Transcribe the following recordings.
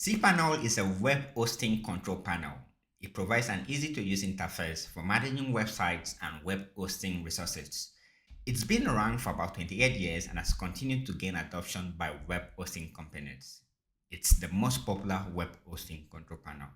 cPanel is a web hosting control panel. It provides an easy-to-use interface for managing websites and web hosting resources. It's been around for about 28 years and has continued to gain adoption by web hosting companies. It's the most popular web hosting control panel.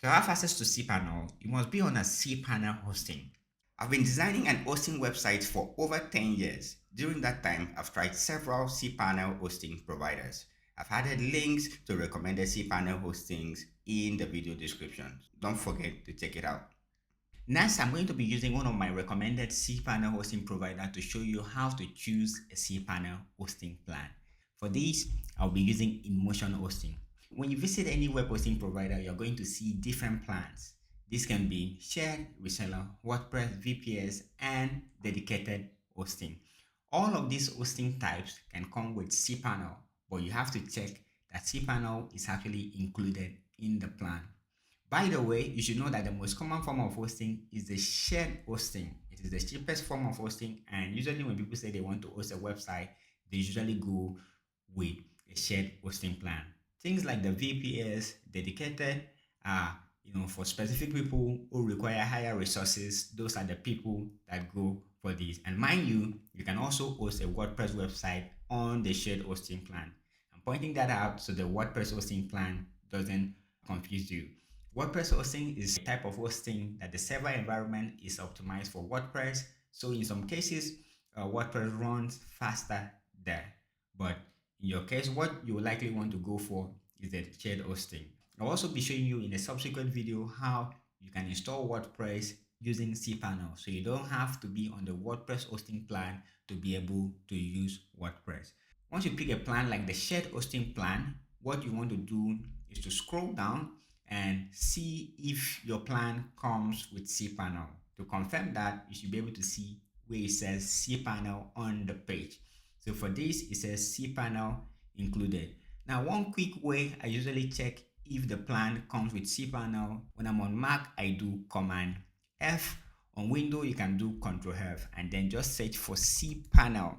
To have access to cPanel, you must be on a cPanel hosting. I've been designing and hosting websites for over 10 years. During that time, I've tried several cPanel hosting providers. I've added links to recommended cPanel hostings in the video description. Don't forget to check it out. Next, I'm going to be using one of my recommended cPanel hosting provider to show you how to choose a cPanel hosting plan. For this, I'll be using InMotion Hosting. When you visit any web hosting provider, you're going to see different plans. This can be shared, reseller, WordPress, VPS, and dedicated hosting. All of these hosting types can come with cPanel, but you have to check that cPanel is actually included in the plan. By the way, you should know that the most common form of hosting is the shared hosting. It is the cheapest form of hosting, and usually when people say they want to host a website, they usually go with a shared hosting plan. Things like the VPS, dedicated, are for specific people who require higher resources. Those are the people that go for this. And mind you, you can also host a WordPress website on the shared hosting plan. I'm pointing that out so the WordPress hosting plan doesn't confuse you. WordPress hosting is a type of hosting that the server environment is optimized for WordPress. So in some cases, WordPress runs faster there. But in your case, what you will likely want to go for is the shared hosting. I'll also be showing you in a subsequent video how you can install WordPress using cPanel. So you don't have to be on the WordPress hosting plan to be able to use WordPress. Once you pick a plan like the shared hosting plan, what you want to do is to scroll down and see if your plan comes with cPanel. To confirm that, you should be able to see where it says cPanel on the page. So for this, it says cPanel included. Now, one quick way I usually check if the plan comes with cPanel, when I'm on Mac, I do Command F. On Windows, you can do Control F and then just search for cPanel,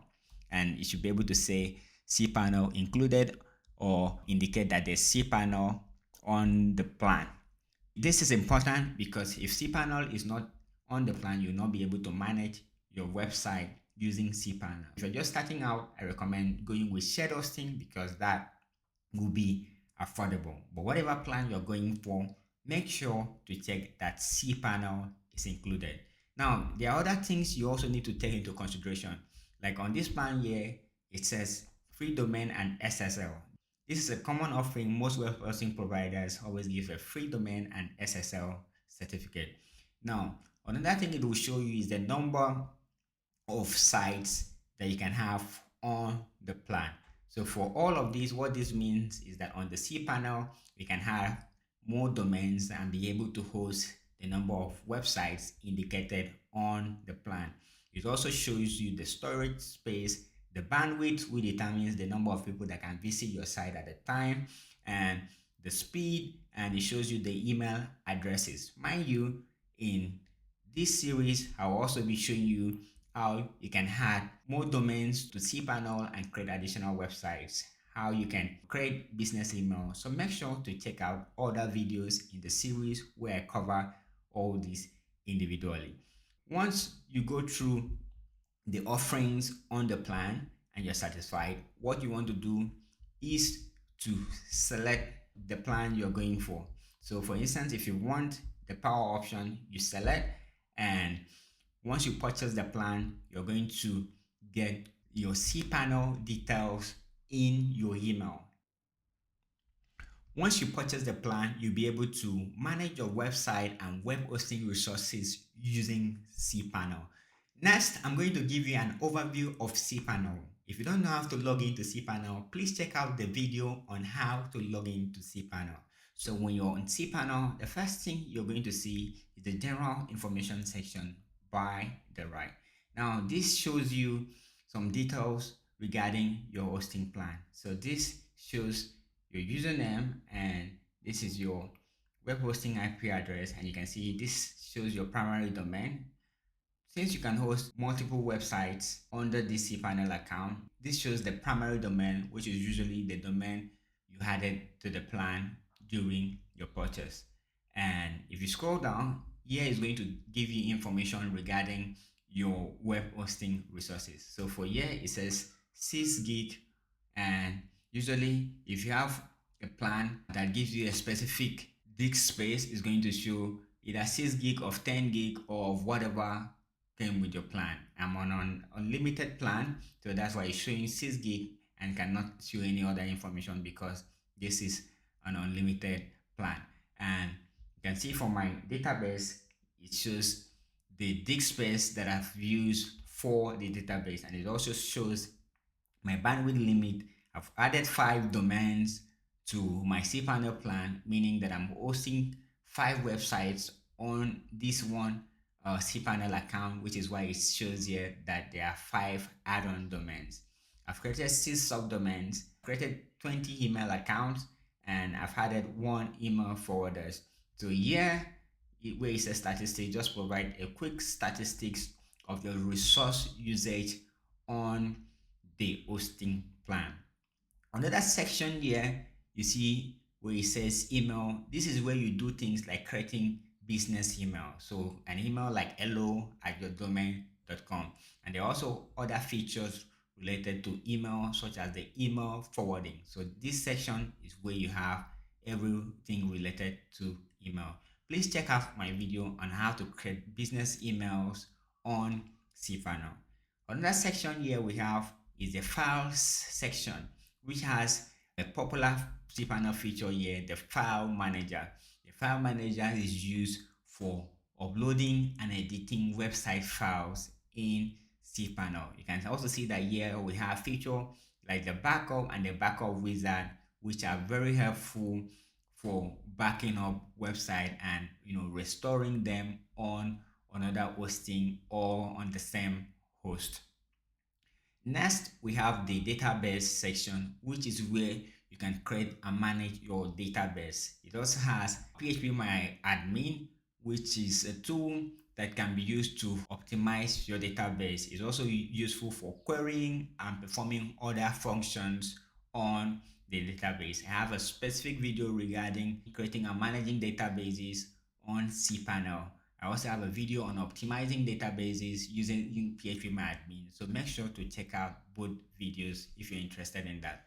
and you should be able to say cPanel included or indicate that there's cPanel on the plan. This is important because if cPanel is not on the plan, you'll not be able to manage your website using cPanel. If you're just starting out, I recommend going with shared hosting because that will be affordable. But whatever plan you're going for, make sure to check that cPanel is included. Now, there are other things you also need to take into consideration. Like on this plan here, it says free domain and SSL. This is a common offering. Most web hosting providers always give a free domain and SSL certificate. Now, another thing it will show you is the number of sites that you can have on the plan. So for all of these, what this means is that on the cPanel, we can have more domains and be able to host the number of websites indicated on the plan. It also shows you the storage space, the bandwidth, which determines the number of people that can visit your site at a time, and the speed, and it shows you the email addresses. Mind you, in this series, I'll also be showing you how you can add more domains to cPanel and create additional websites, how you can create business emails. So make sure to check out other videos in the series where I cover all these individually. Once you go through the offerings on the plan and you're satisfied, what you want to do is to select the plan you're going for. So for instance, if you want the power option, you select, and once you purchase the plan, you're going to get your cPanel details in your email. Once you purchase the plan, you'll be able to manage your website and web hosting resources using cPanel. Next, I'm going to give you an overview of cPanel. If you don't know how to log into cPanel, please check out the video on how to log into cPanel. So when you're on cPanel, the first thing you're going to see is the general information section by the right. Now, this shows you some details regarding your hosting plan. So this shows your username, and this is your web hosting IP address, and you can see this shows your primary domain. Since you can host multiple websites under this cPanel account, this shows the primary domain, which is usually the domain you added to the plan during your purchase. And if you scroll down, here is going to give you information regarding your web hosting resources. So for here, it says 6 gig. And usually, if you have a plan that gives you a specific disk space, it's going to show either 6 gig of 10 gig or of whatever came with your plan. I'm on an unlimited plan, so that's why it's showing 6 gig and cannot show any other information because this is an unlimited plan. And you can see from my database, it shows the disk space that I've used for the database, and it also shows my bandwidth limit. I've added 5 domains to my cPanel plan, meaning that I'm hosting 5 websites on this one cPanel account, which is why it shows here that there are 5 add-on domains. I've created 6 subdomains, created 20 email accounts, and I've added 1 email forwarders. So here, where it says statistics, just provide a quick statistics of the resource usage on the hosting plan. Another section here, you see where it says email. This is where you do things like creating business email. So an email like hello@yourdomain.com. And there are also other features related to email, such as the email forwarding. So this section is where you have everything related to email. Please check out my video on how to create business emails on cPanel. Another section here we have is the files section, which has a popular cPanel feature here, the file manager. The file manager is used for uploading and editing website files in cPanel. You can also see that here we have features like the backup and the backup wizard, which are very helpful for backing up website and restoring them on another hosting or on the same host. Next, we have the database section, which is where you can create and manage your database. It also has PHPMyAdmin, which is a tool that can be used to optimize your database. It's also useful for querying and performing other functions on the database. I have a specific video regarding creating and managing databases on cPanel. I also have a video on optimizing databases using PHPMyAdmin. So make sure to check out both videos if you're interested in that.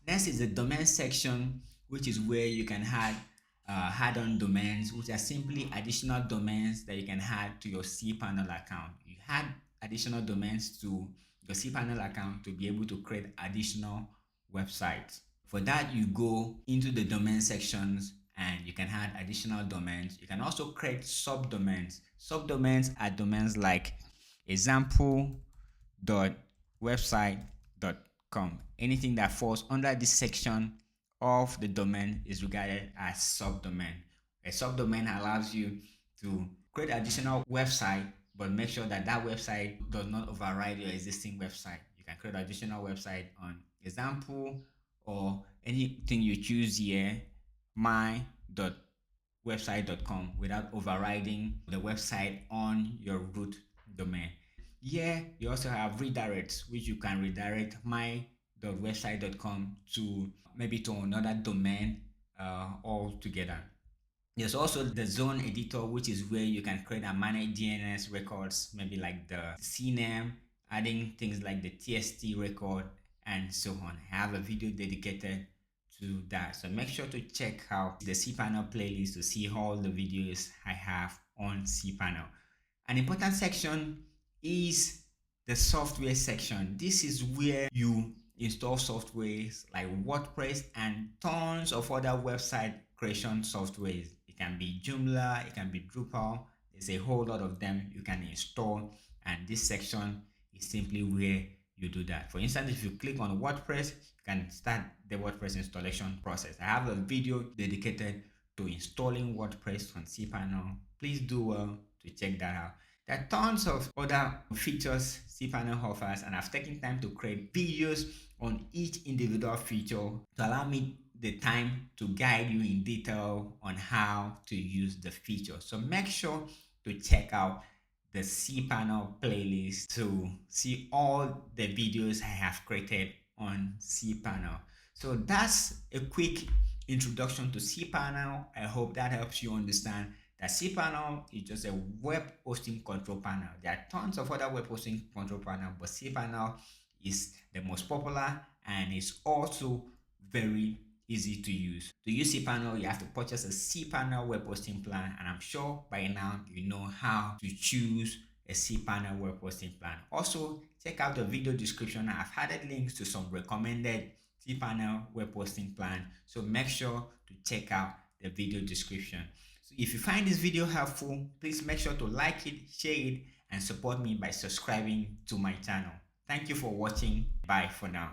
Next is the domain section, which is where you can add add-on domains, which are simply additional domains that you can add to your cPanel account. You add additional domains to your cPanel account to be able to create additional websites. For that, you go into the domain sections and you can add additional domains. You can also create subdomains. Subdomains are domains like example.website.com. Anything that falls under this section of the domain is regarded as subdomain. A subdomain allows you to create additional website, but make sure that that website does not override your existing website. You can create additional website on example or anything you choose here, my.website.com, without overriding the website on your root domain. Here, you also have redirects, which you can redirect my.website.com to maybe to another domain altogether. There's also the zone editor, which is where you can create and manage DNS records, maybe like the CNAME, adding things like the TST record, and so on. I have a video dedicated to that. So make sure to check out the cPanel playlist to see all the videos I have on cPanel. An important section is the software section. This is where you install softwares like WordPress and tons of other website creation softwares. It can be Joomla, it can be Drupal. There's a whole lot of them you can install, and this section is simply where you do that. For instance, if you click on WordPress, you can start the WordPress installation process. I have a video dedicated to installing WordPress on cPanel. Please do well to check that out. There are tons of other features cPanel offers, and I've taken time to create videos on each individual feature to allow me the time to guide you in detail on how to use the feature. So make sure to check out the cPanel playlist to see all the videos I have created on cPanel. So that's a quick introduction to cPanel. I hope that helps you understand that cPanel is just a web hosting control panel. There are tons of other web hosting control panel, but cPanel is the most popular and is also very easy to use. To use cPanel, you have to purchase a cPanel web hosting plan, and I'm sure by now you know how to choose a cPanel web hosting plan. Also, check out the video description. I've added links to some recommended cPanel web hosting plan, so make sure to check out the video description. So if you find this video helpful, please make sure to like it, share it, and support me by subscribing to my channel. Thank you for watching. Bye for now.